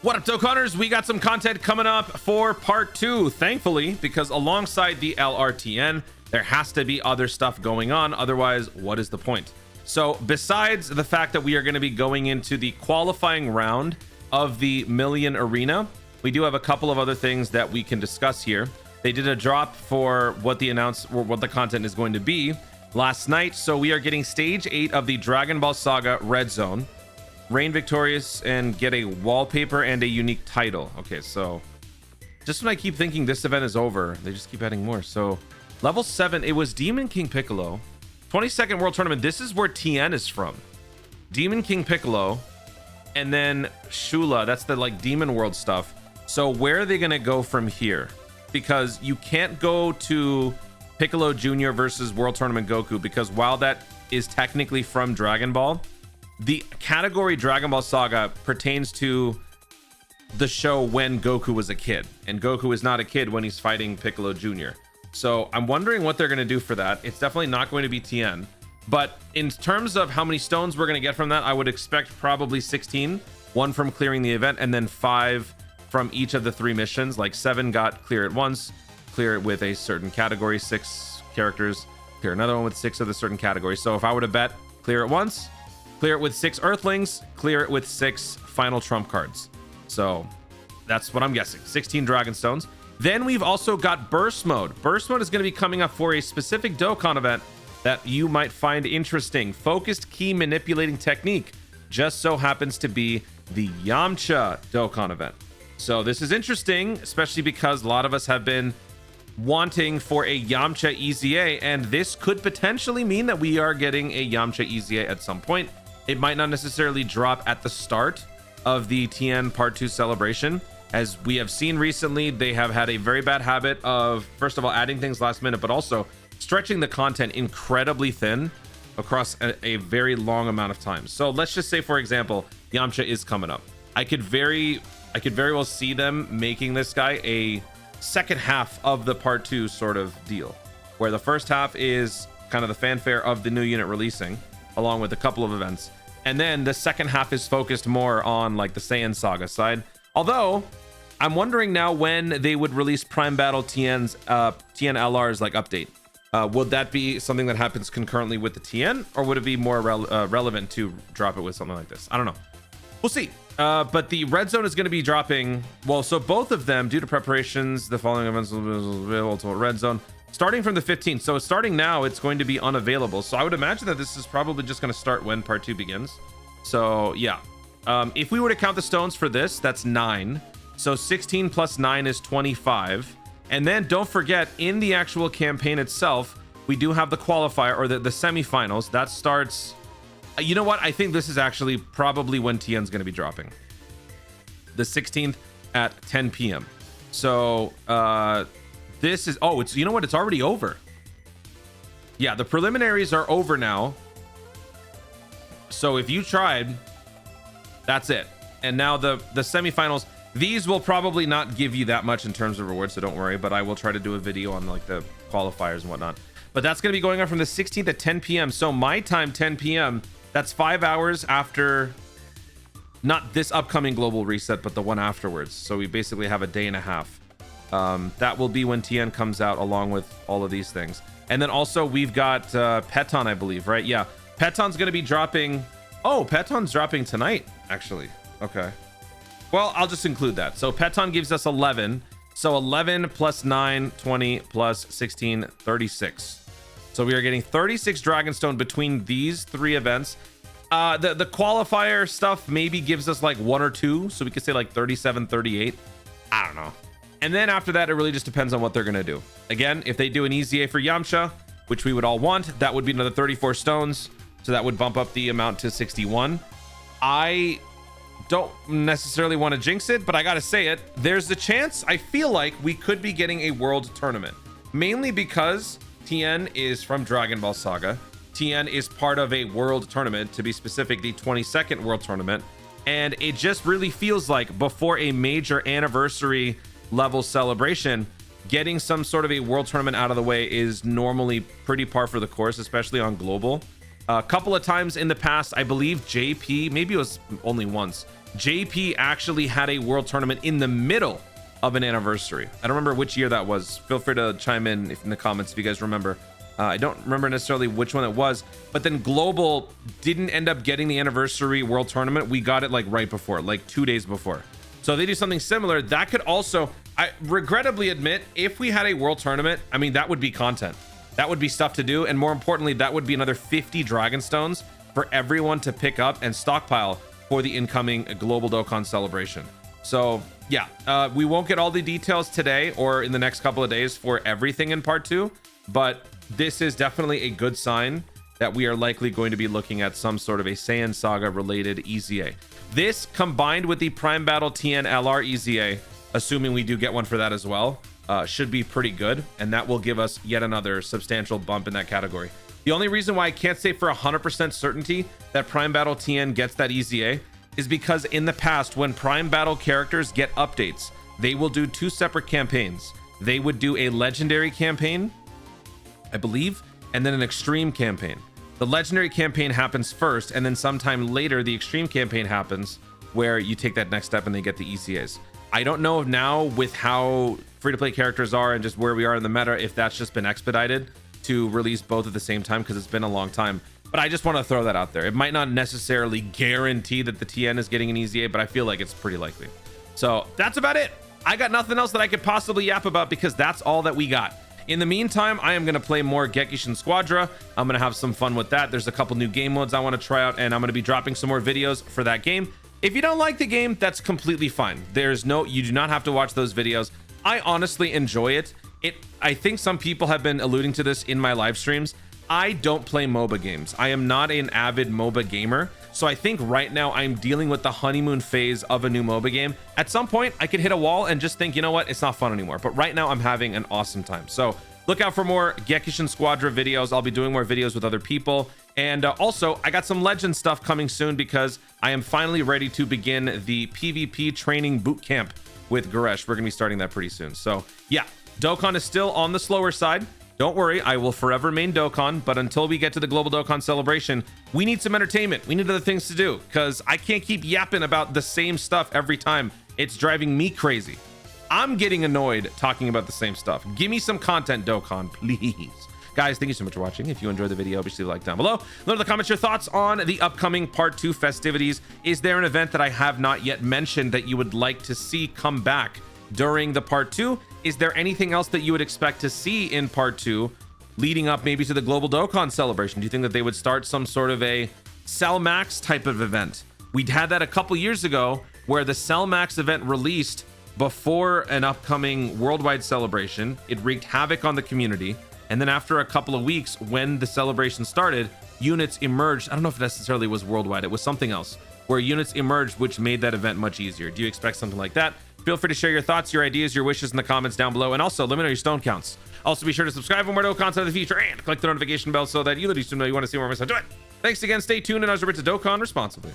What up, Dokkaners? We got some content coming up for part 2, thankfully, because alongside the LRTN, there has to be other stuff going on. Otherwise, what is the point? So besides the fact that we are going to be going into the qualifying round of the Million Arena, we do have a couple of other things that we can discuss here. They did a drop for what the content is going to be last night. So we are getting stage 8 of the Dragon Ball Saga Red Zone. Reign victorious and get a wallpaper and a unique title. Okay, so just when I keep thinking this event is over, they just keep adding more. So level 7, it was Demon King Piccolo. 22nd World Tournament. This is where Tien is from. Demon King Piccolo, and then Shula. That's the like Demon World stuff. So where are they gonna go from here? Because you can't go to Piccolo Jr. versus World Tournament Goku, because while that is technically from Dragon Ball, the category Dragon Ball Saga pertains to the show when Goku was a kid, and Goku is not a kid when he's fighting Piccolo Jr. So I'm wondering what they're going to do for that. It's definitely not going to be Tien, but in terms of how many stones we're going to get from that, I would expect probably 16, 1 from clearing the event, and then 5 from each of the 3 missions. Like 7 got clear it once, clear it with a certain category, 6 characters, clear another one with 6 of the certain category. So if I were to bet, clear it once, clear it with 6 Earthlings, clear it with 6 final trump cards. So that's what I'm guessing. 16 Dragon Stones. Then we've also got Burst Mode. Burst Mode is going to be coming up for a specific Dokkan event that you might find interesting. Focused key manipulating technique. Just so happens to be the Yamcha Dokkan event. So this is interesting, especially because a lot of us have been wanting for a Yamcha EZA, and this could potentially mean that we are getting a Yamcha EZA at some point. It might not necessarily drop at the start of the Tien Part 2 celebration. As we have seen recently, they have had a very bad habit of, first of all, adding things last minute, but also stretching the content incredibly thin across a very long amount of time. So let's just say, for example, Yamcha is coming up. I could very well see them making this guy a second half of the Part 2 sort of deal, where the first half is kind of the fanfare of the new unit releasing, along with a couple of events, and then the second half is focused more on like the Saiyan Saga side. Although I'm wondering now when they would release Prime Battle Tien's Tien LR's like update. Would that be something that happens concurrently with the Tien, or would it be more relevant to drop it with something like this? I don't know. We'll see. But the Red Zone is going to be dropping. Well, so both of them, due to preparations, the following events will be available to Red Zone starting from the 15th. So starting now, it's going to be unavailable. So I would imagine that this is probably just going to start when part 2 begins. So yeah, if we were to count the stones for this, that's 9. So 16 plus 9 is 25. And then don't forget, in the actual campaign itself, we do have the qualifier, or the semifinals that starts. You know what? I think this is actually probably when Tien's going to be dropping. The 16th at 10 p.m. So this is, oh, it's, you know what? It's already over. Yeah, the preliminaries are over now. So if you tried, that's it. And now the semifinals, these will probably not give you that much in terms of rewards, so don't worry, but I will try to do a video on like the qualifiers and whatnot. But that's going to be going on from the 16th at 10 p.m. So my time, 10 p.m., that's 5 hours after, not this upcoming global reset, but the one afterwards. So we basically have a day and a half. That will be when Tien comes out along with all of these things. And then also we've got Peton, I believe, right? Yeah, Peton's going to be dropping. Oh, Peton's dropping tonight, actually. Okay. Well, I'll just include that. So Peton gives us 11. So 11 plus 9, 20 plus 16, 36. So we are getting 36 Dragonstone between these 3 events. The qualifier stuff maybe gives us like 1 or 2. So we could say like 37, 38. I don't know. And then after that, it really just depends on what they're going to do. Again, if they do an EZA for Yamcha, which we would all want, that would be another 34 stones. So that would bump up the amount to 61. I don't necessarily want to jinx it, but I got to say it. There's a chance, I feel like we could be getting a world tournament. Mainly because Tien is from Dragon Ball Saga. Tien is part of a world tournament, to be specific, the 22nd world tournament. And it just really feels like before a major anniversary level celebration, getting some sort of a world tournament out of the way is normally pretty par for the course, especially on global. A couple of times in the past, I believe JP, maybe it was only once, JP actually had a world tournament in the middle of an anniversary. I don't remember which year that was. Feel free to chime in the comments if you guys remember. I don't remember necessarily which one it was, but then Global didn't end up getting the anniversary world tournament. We got it like right before, like 2 days before. So they do something similar. That could also, I regrettably admit, if we had a world tournament, I mean, that would be content. That would be stuff to do. And more importantly, that would be another 50 Dragon Stones for everyone to pick up and stockpile for the incoming Global Dokkan celebration. So yeah, we won't get all the details today or in the next couple of days for everything in part 2, but this is definitely a good sign that we are likely going to be looking at some sort of a Saiyan Saga related EZA. This combined with the Prime Battle Tien LR EZA, assuming we do get one for that as well, should be pretty good, and that will give us yet another substantial bump in that category. The only reason why I can't say for 100% certainty that Prime Battle Tien gets that EZA is because in the past, when Prime Battle characters get updates, they will do 2 separate campaigns. They would do a legendary campaign, I believe, and then an extreme campaign. The legendary campaign happens first, and then sometime later the extreme campaign happens where you take that next step and they get the ECAs. I don't know now with how free-to-play characters are and just where we are in the meta, if that's just been expedited to release both at the same time, because it's been a long time. But I just want to throw that out there. It might not necessarily guarantee that the TN is getting an EZA, but I feel like it's pretty likely. So that's about it. I got nothing else that I could possibly yap about because that's all that we got. In the meantime, I am going to play more Gekishin Squadra. I'm going to have some fun with that. There's a couple new game modes I want to try out, and I'm going to be dropping some more videos for that game. If you don't like the game, that's completely fine. You do not have to watch those videos. I honestly enjoy it. I think some people have been alluding to this in my live streams. I don't play MOBA games. I am not an avid MOBA gamer. So I think right now I'm dealing with the honeymoon phase of a new MOBA game. At some point I could hit a wall and just think, you know what, it's not fun anymore. But right now I'm having an awesome time. So look out for more Gekishin Squadra videos. I'll be doing more videos with other people. And also I got some legend stuff coming soon because I am finally ready to begin the PvP training boot camp with Goresh. We're gonna be starting that pretty soon. So yeah, Dokkan is still on the slower side. Don't worry, I will forever main Dokkan, but until we get to the Global Dokkan celebration, we need some entertainment. We need other things to do, because I can't keep yapping about the same stuff every time. It's driving me crazy. I'm getting annoyed talking about the same stuff. Give me some content, Dokkan, please. Guys, thank you so much for watching. If you enjoyed the video, obviously like down below. Let in the comments your thoughts on the upcoming Part 2 festivities. Is there an event that I have not yet mentioned that you would like to see come back during the Part 2? Is there anything else that you would expect to see in Part 2 leading up maybe to the Global Dokkan celebration? Do you think that they would start some sort of a Cell Max type of event? We'd had that a couple years ago where the Cell Max event released before an upcoming worldwide celebration. It wreaked havoc on the community. And then after a couple of weeks, when the celebration started, units emerged. I don't know if it necessarily was worldwide. It was something else where units emerged, which made that event much easier. Do you expect something like that? Feel free to share your thoughts, your ideas, your wishes in the comments down below. And also let me know your stone counts. Also be sure to subscribe for more Dokkan content in the future and click the notification bell so that you literally know you want to see more of us. Do it. Thanks again. Stay tuned and I was to Dokkan responsibly.